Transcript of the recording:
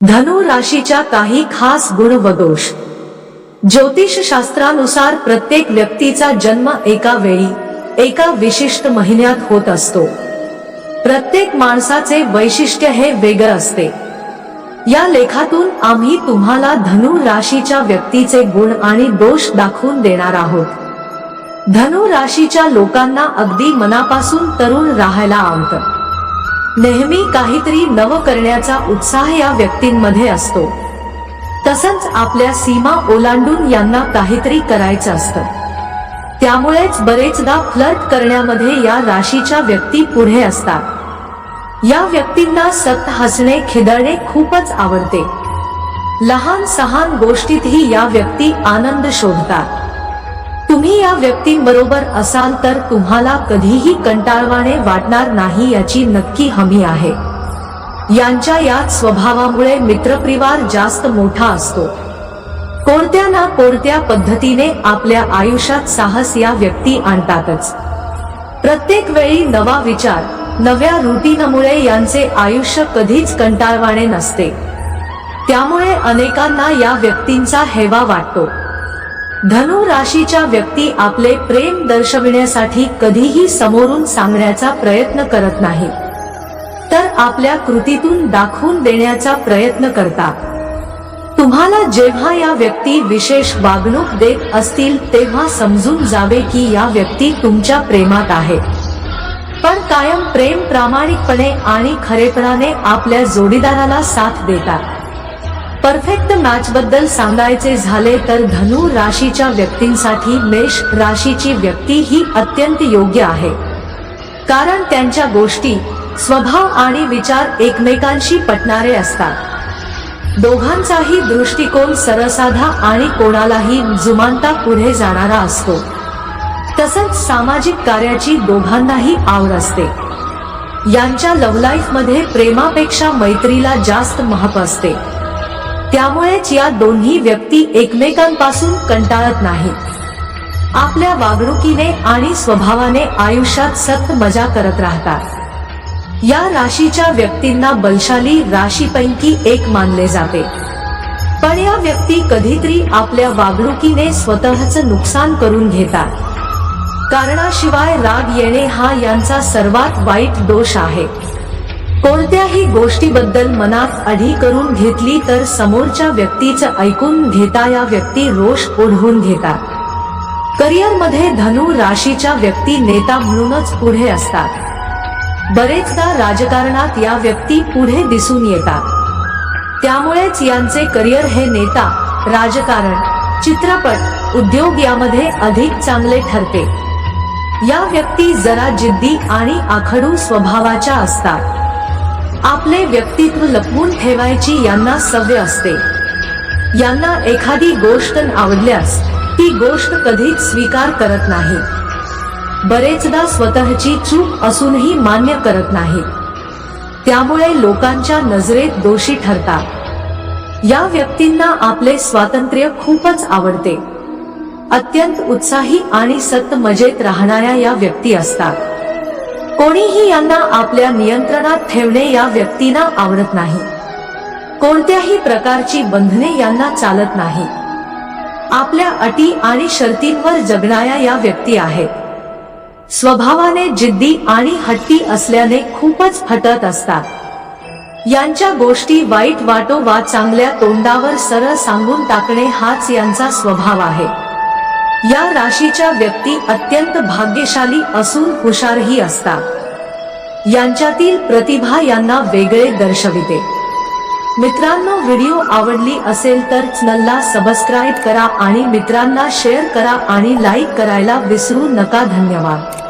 धनु राशीच्या काही खास गुण व दोष। ज्योतिष शास्त्रानुसार प्रत्येक व्यक्तीचा जन्म एका वेळी एका विशिष्ट महिन्यात होत असतो। प्रत्येक माणसाचे वैशिष्ट्य हे वेगळं असते। या लेखातून आम्ही तुम्हाला धनु राशीच्या व्यक्तीचे गुण आणि दोष दाखवून देणार आहोत। धनु राशीच्या लोकांना अगदी मनापासून तरुण राहायला आवडतं। नेहमी काहीतरी नव करण्याचा उत्साह या व्यक्तींमध्ये असतो। तसंच आपल्या सीमा ओलांडून यांना काहीतरी करायचं असतं। त्यामुळेच बरेचदा फ्लर्ट करण्यामध्ये या राशीच्या व्यक्ती पुढे असतात। या व्यक्तींना सतत हसणे खिदळणे खूपच आवडते। लहान सहान गोष्टीतही या व्यक्ती आनंद शोधतात। तुम्ही या व्यक्तींबरोबर असाल तर तुम्हाला कधीही कंटाळवाणे वाटणार नाही याची नक्की हमी आहे। यांच्या याच स्वभावामुळे मित्रपरिवार जास्त मोठा असतो। कोणत्या ना कोणत्या पद्धतीने आपल्या आयुष्यात साहस या व्यक्ती आणतातच। प्रत्येक वेळी नवा विचार, नव्या रुटीनमुळे यांचे आयुष्य कधीच कंटाळवाणे नसते। त्यामुळे अनेकांना या व्यक्तींचा हेवा वाटतो। धनु राशीच्या व्यक्ती आपले प्रेम दर्शविण्यासाठी कधीही समोरून सांगण्याचा प्रयत्न करत नाही, तर आपल्या कृतीतून दाखवून देण्याचा प्रयत्न करतात। तुम्हाला जेव्हा या व्यक्ती विशेष वागणूक देत असतील तेव्हा समजून जावे की या व्यक्ती तुमच्या प्रेमात आहे। पण कायम प्रेम, प्रामाणिकपणे आणि खरेपणाने आपल्या जोडीदाराला साथ देतात। परफेक्ट मॅच बद्दल सांगायचे झाले तर धनु राशीच्या व्यक्तींसाठी मेष राशीची व्यक्ती ही अत्यंत योग्य आहे। कारण त्यांच्या गोष्टी, स्वभाव आणि विचार एकमेकांशी पटणारे असतात। दोघांचाही दृष्टिकोन सरळसाधा आणि कोणालाही जुमानता पुढे जाणारा असतो। तसंच सामाजिक कार्याची दोघांनाही आवड असते। यांच्या लव्ह लाईफ मध्ये प्रेमापेक्षा मैत्रीला जास्त महत्त्व असते। त्यामुळेच या दोन्ही व्यक्ती एकमेकांपासून कंटाळत नाहीत। आपल्या वागणुकीने आणि स्वभावाने आयुष्यात सतत मजा करत राहतात। या राशीच्या व्यक्तींना बलशाली राशीपैकी एक मानले जाते। पण या व्यक्ती कधीतरी आपल्या वागणुकीने स्वतःचं नुकसान करून घेतात। कारणाशिवाय राग येणे हा यांचा सर्वात वाईट दोष आहे। कोणत्याही गोष्टीबद्दल मनात अढी करून घेतली तर समोरच्या व्यक्तीचं ऐकून घेता या व्यक्ती रोष ओढवून घेतात। करिअरमध्ये धनु राशीच्या व्यक्ती नेता म्हणूनच पुढे असतात। बरेचदा राजकारणात या व्यक्ती पुढे दिसून येतात। त्यामुळेच यांचे करिअर हे नेता, राजकारण, चित्रपट, उद्योग यामध्ये अधिक चांगले ठरते। या व्यक्ती जरा जिद्दी आणि आखडू स्वभावाच्या असतात। आपले व्यक्तित्व लपवून ठेवायची यांना सवय असते। यांना एखादी गोष्ट आवडल्यास ती गोष्ट कधीच स्वीकार करत नाही। बरेचदा स्वतःची चूक असूनही मान्य करत नाही। त्यामुळे लोकांच्या नजरेत दोषी ठरतात। या व्यक्तींना आपले स्वातंत्र्य खूपच आवडते। अत्यंत उत्साही आणि सतत मजेत राहणाऱ्या या व्यक्ती असतात। कोणीही यांना आपल्या नियंत्रणात ठेवणे या व्यक्तींना आवडत नाही। कोणत्याही प्रकारची बंधने यांना चालत नाही। आपल्या अटी आणि शर्तींवर जगणाऱ्या या व्यक्ती आहेत। स्वभावाने जिद्दी आणि हट्टी असल्याने खूपच हटत असतात। यांच्या गोष्टी वाईट वाटो वा चांगल्या तोंडावर सरळ सांगून टाकणे हाच यांचा स्वभाव आहे। या राशीच्या व्यक्ती अत्यंत भाग्यशाली असून हुशारही असतात। यांच्यातील प्रतिभा यांना वेगळे दर्शविते। मित्रांनो, व्हिडिओ आवडली असेल तर चॅनलला सबस्क्राईब करा आणि मित्रांना शेअर करा आणि लाईक करायला विसरू नका। धन्यवाद।